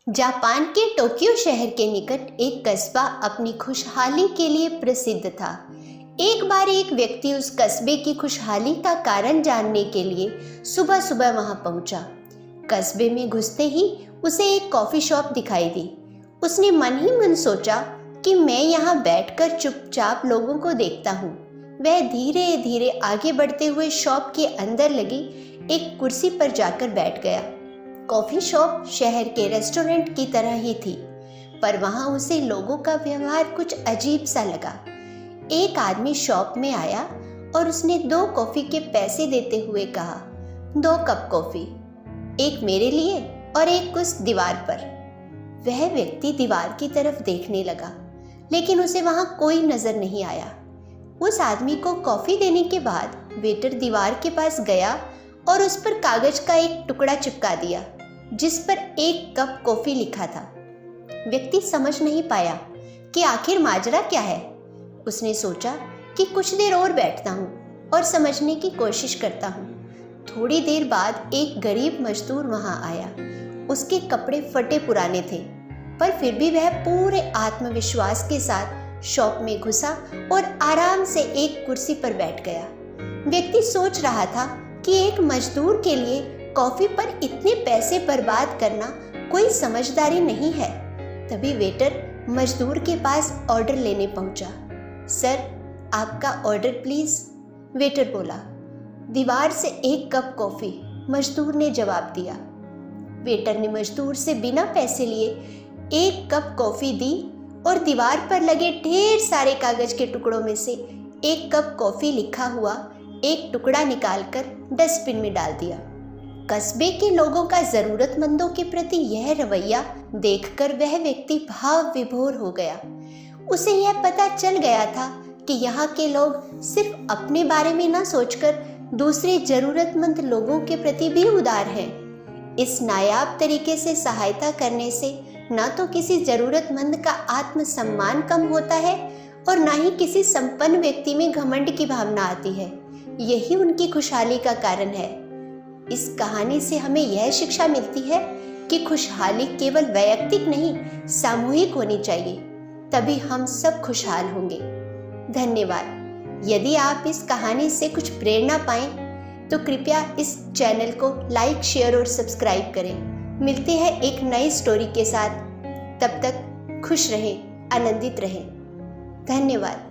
Japan के Tokyo शहर के निकट एक कस्बा अपनी खुशहाली के लिए प्रसिद्ध था। एक बार एक व्यक्ति उस कस्बे की खुशहाली का कारण जानने के लिए सुबह सुबह वहां पहुंचा। कस्बे में घुसते ही उसे एक कॉफी शॉप दिखाई दी। उसने मन ही मन सोचा कि मैं यहाँ बैठकर चुपचाप लोगों को देखता हूँ। वह धीरे धीरे आगे बढ़ते हुए शॉप के अंदर लगी एक कुर्सी पर जाकर बैठ गया। कॉफी शॉप शहर के रेस्टोरेंट की तरह ही थी, पर वहां उसे लोगों का व्यवहार कुछ अजीब सा लगा। एक आदमी शॉप में आया और उसने 2 कॉफी के पैसे देते हुए कहा, 2 कप कॉफी, एक मेरे लिए और एक उस दीवार पर। वह व्यक्ति दीवार की तरफ देखने लगा, लेकिन उसे वहां कोई नजर नहीं आया। उस आदमी को कॉफी देने के बाद वेटर दीवार के पास गया और उस पर कागज का एक टुकड़ा चिपका दिया जिस पर 1 कप कॉफी लिखा था। व्यक्ति समझ नहीं पाया कि आखिर माजरा क्या है। उसने सोचा कि कुछ देर और बैठता हूँ और समझने की कोशिश करता हूँ। थोड़ी देर बाद एक गरीब मजदूर वहां आया। उसके कपड़े फटे पुराने थे, पर फिर भी वह पूरे आत्मविश्वास के साथ शॉप में घुसा और आराम से एक कुर्सी पर बैठ गया। व्यक्ति सोच रहा था कि एक मजदूर के लिए कॉफी पर इतने पैसे बर्बाद करना कोई समझदारी नहीं है। तभी वेटर मजदूर के पास ऑर्डर लेने पहुंचा। सर, आपका ऑर्डर प्लीज, वेटर बोला। दीवार से 1 कप कॉफी, मजदूर ने जवाब दिया। वेटर ने मजदूर से बिना पैसे लिए 1 कप कॉफी दी और दीवार पर लगे ढेर सारे कागज के टुकड़ों में से 1 कप कॉफी लिखा हुआ एक टुकड़ा निकालकर डस्टबिन में डाल दिया। कस्बे के लोगों का जरूरतमंदों के प्रति यह रवैया देखकर वह व्यक्ति भाव विभोर हो गया। उसे यह पता चल गया था कि यहाँ के लोग सिर्फ अपने बारे में न सोचकर दूसरे जरूरतमंद लोगों के प्रति भी उदार हैं। इस नायाब तरीके से सहायता करने से न तो किसी जरूरतमंद का आत्मसम्मान कम होता है और न ही किसी संपन्न व्यक्ति में घमंड की भावना आती है। यही उनकी खुशहाली का कारण है। इस कहानी से हमें यह शिक्षा मिलती है कि खुशहाली केवल वैयक्तिक नहीं, सामूहिक होनी चाहिए, तभी हम सब खुशहाल होंगे। धन्यवाद। यदि आप इस कहानी से कुछ प्रेरणा पाएं तो कृपया इस चैनल को लाइक, शेयर और सब्सक्राइब करें। मिलते हैं एक नई स्टोरी के साथ। तब तक खुश रहें, आनंदित रहें। धन्यवाद।